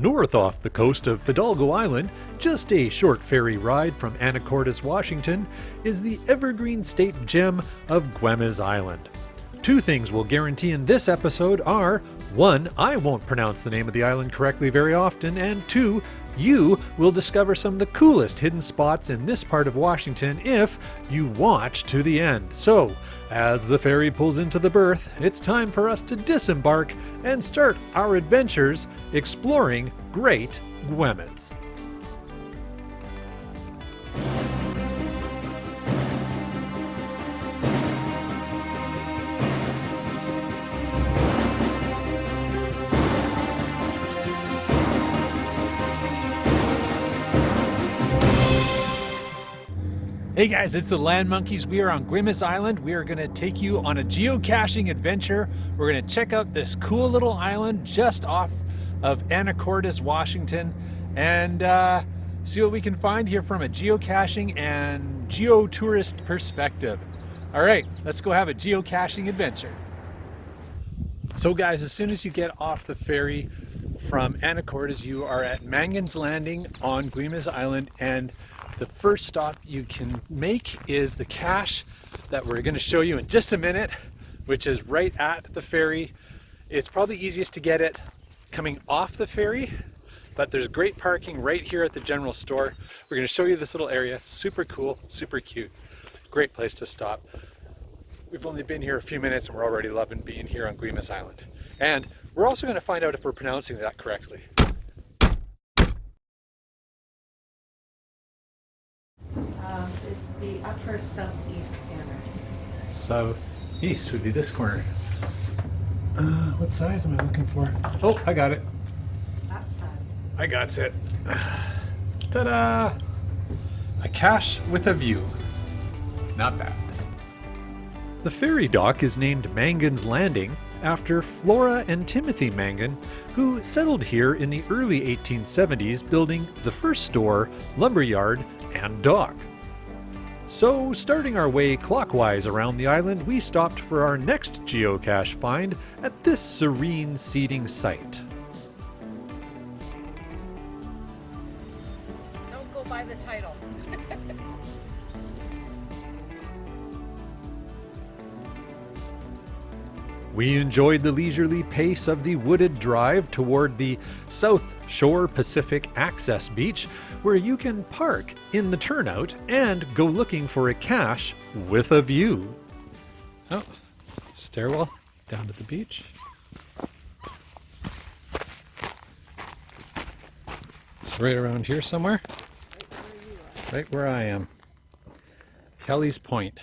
North off the coast of Fidalgo Island, just a short ferry ride from Anacortes, Washington, is the Evergreen State gem of Guemes Island. Two things we'll guarantee in this episode are, one, I won't pronounce the name of the island correctly very often, and two, you will discover some of the coolest hidden spots in this part of Washington if you watch to the end. So, as the ferry pulls into the berth, it's time for us to disembark and start our adventures exploring Great Guemes. Hey guys, it's the LANMonkeys. We are on Guemes Island. We are going to take you on a geocaching adventure. We're going to check out this cool little island just off of Anacortes, Washington, and see what we can find here from a geocaching and geotourist perspective. All right, let's go have a geocaching adventure. So guys, as soon as you get off the ferry from Anacortes, you are at Mangan's Landing on Guemes Island, and the first stop you can make is the cache that we're going to show you in just a minute, which is right at the ferry. It's probably easiest to get it coming off the ferry, but there's great parking right here at the general store. We're going to show you this little area. Super cool, super cute. Great place to stop. We've only been here a few minutes and we're already loving being here on Guemes Island. And we're also going to find out if we're pronouncing that correctly. It's the upper southeast corner. Southeast would be this corner. What size am I looking for? Oh, I got it. That size. I got it. Ta-da! A cache with a view. Not bad. The ferry dock is named Mangan's Landing after Flora and Timothy Mangan, who settled here in the early 1870s building the first store, lumberyard, and dock. So, starting our way clockwise around the island, we stopped for our next geocache find at this serene seating site. Don't go by the title. We enjoyed the leisurely pace of the wooded drive toward the South Shore Pacific Access Beach, where you can park in the turnout and go looking for a cache with a view. Oh, stairwell down to the beach. It's right around here somewhere. Right where I am. Kelly's Point.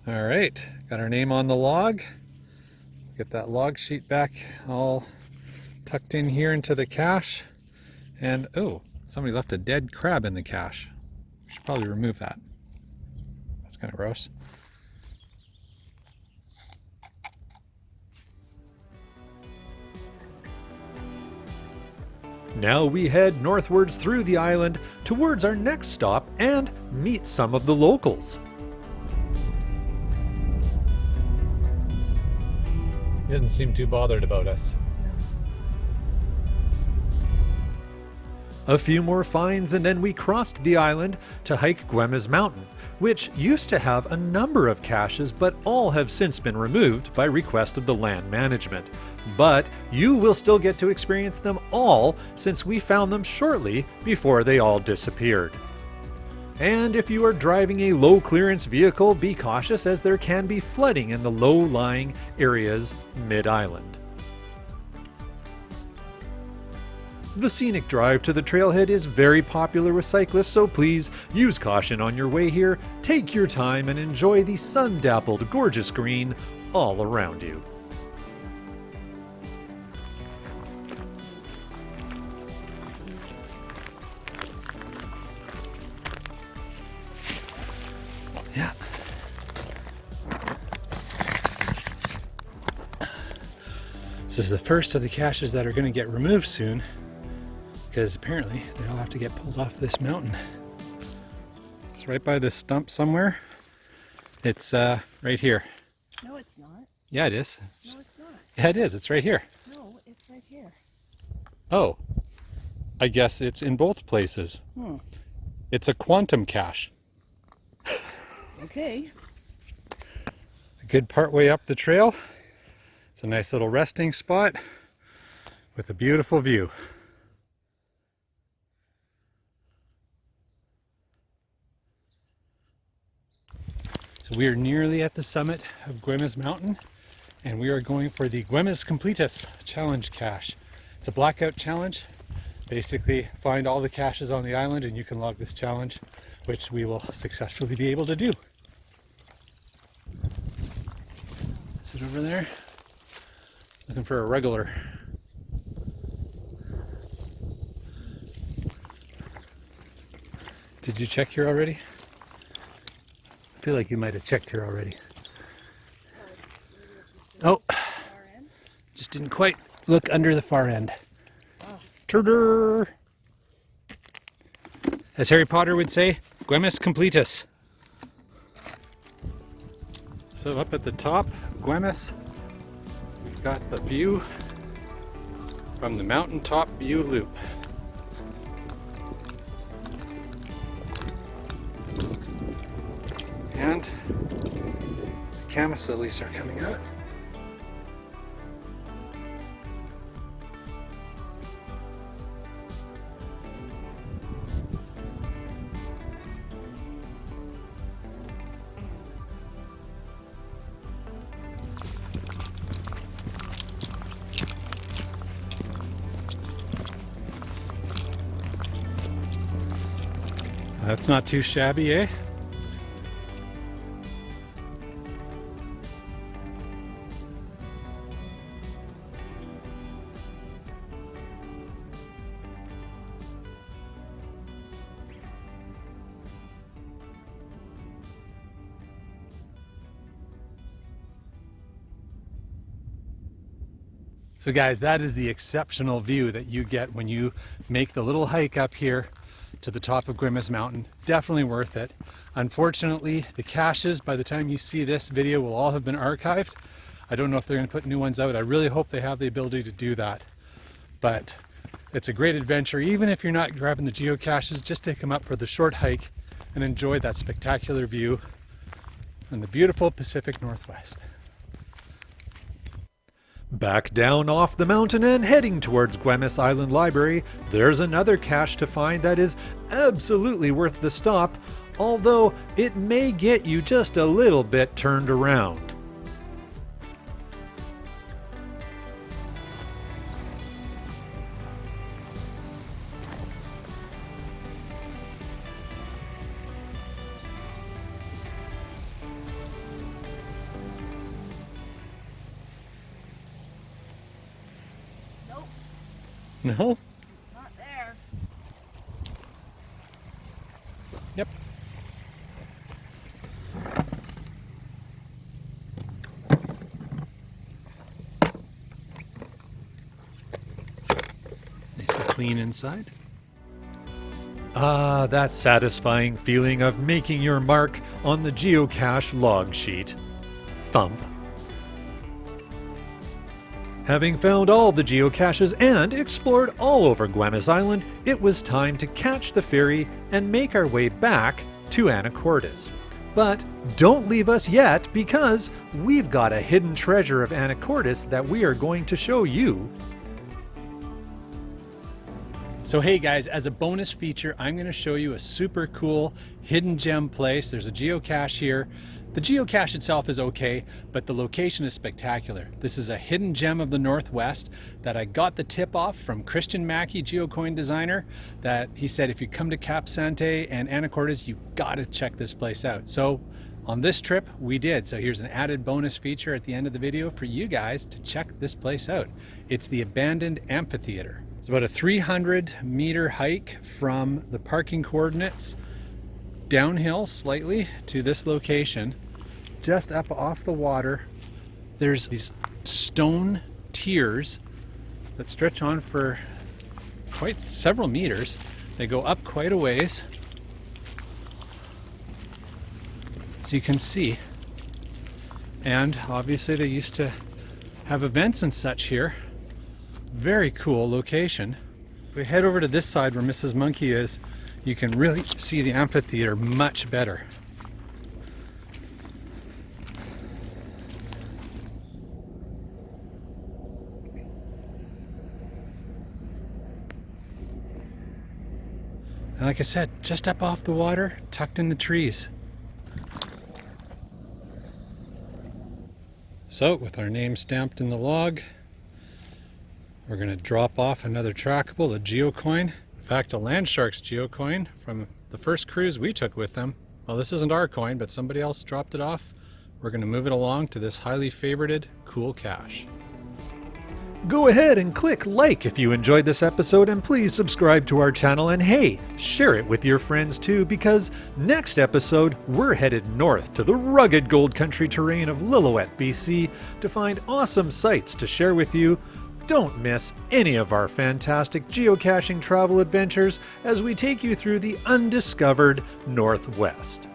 All right, got our name on the log. Get that log sheet back all tucked in here into the cache. And oh, somebody left a dead crab in the cache. We should probably remove that. That's kind of gross. Now we head northwards through the island towards our next stop and meet some of the locals. He doesn't seem too bothered about us. A few more finds and then we crossed the island to hike Guemes Mountain, which used to have a number of caches but all have since been removed by request of the land management. But you will still get to experience them all since we found them shortly before they all disappeared. And if you are driving a low clearance vehicle, be cautious as there can be flooding in the low-lying areas mid-island. The scenic drive to the trailhead is very popular with cyclists, so please use caution on your way here, take your time and enjoy the sun-dappled gorgeous green all around you. Yeah. This is the first of the caches that are going to get removed soon, because apparently they all have to get pulled off this mountain. It's right by this stump somewhere. It's right here. No, it's not. Yeah, it is. No, it's not. Yeah, it is. It's right here. No, it's right here. Oh, I guess it's in both places. It's a quantum cache. Okay. A good part way up the trail. It's a nice little resting spot with a beautiful view. So we are nearly at the summit of Guemes Mountain, and we are going for the Guemes Completus Challenge cache. It's a blackout challenge. Basically, find all the caches on the island and you can log this challenge, which we will successfully be able to do. Is it over there? Looking for a regular. Did you check here already? I feel like you might have checked here already. Oh, just didn't quite look under the far end. Turdur! As Harry Potter would say, Guemes Completus. So up at the top of Guemes, we've got the view from the mountaintop view loop. And the camas lilies are coming out. That's not too shabby, eh? So guys, that is the exceptional view that you get when you make the little hike up here to the top of Guemes Mountain. Definitely worth it. Unfortunately, the caches, by the time you see this video, will all have been archived. I don't know if they're going to put new ones out. I really hope they have the ability to do that. But it's a great adventure, even if you're not grabbing the geocaches, just take them up for the short hike and enjoy that spectacular view from the beautiful Pacific Northwest. Back down off the mountain and heading towards Guemes Island Library, there's another cache to find that is absolutely worth the stop, although it may get you just a little bit turned around. No? Not there. Yep. Nice and clean inside. Ah, that satisfying feeling of making your mark on the geocache log sheet. Thump. Having found all the geocaches and explored all over Guemes Island, it was time to catch the ferry and make our way back to Anacortes. But don't leave us yet, because we've got a hidden treasure of Anacortes that we are going to show you. So hey guys, as a bonus feature, I'm going to show you a super cool hidden gem place. There's a geocache here. The geocache itself is okay, but the location is spectacular. This is a hidden gem of the Northwest that I got the tip off from Christian Mackey, geocoin designer, that he said if you come to Cap Sante and Anacortes, you've got to check this place out. So on this trip, we did. So here's an added bonus feature at the end of the video for you guys to check this place out. It's the abandoned amphitheater. It's about a 300-meter hike from the parking coordinates downhill slightly to this location. Just up off the water, there's these stone tiers that stretch on for quite several meters. They go up quite a ways, as you can see. And obviously they used to have events and such here Very cool location. If we head over to this side where Mrs. Monkey is, you can really see the amphitheater much better. And like I said, just up off the water, tucked in the trees. So, with our name stamped in the log, we're going to drop off another trackable, a geocoin. In fact, a Landshark's geocoin from the first cruise we took with them. Well, this isn't our coin, but somebody else dropped it off. We're going to move it along to this highly favorited cool cache. Go ahead and click like if you enjoyed this episode, and please subscribe to our channel, and hey, share it with your friends too, because next episode we're headed north to the rugged gold country terrain of Lillooet, BC to find awesome sights to share with you. Don't miss any of our fantastic geocaching travel adventures as we take you through the undiscovered Northwest.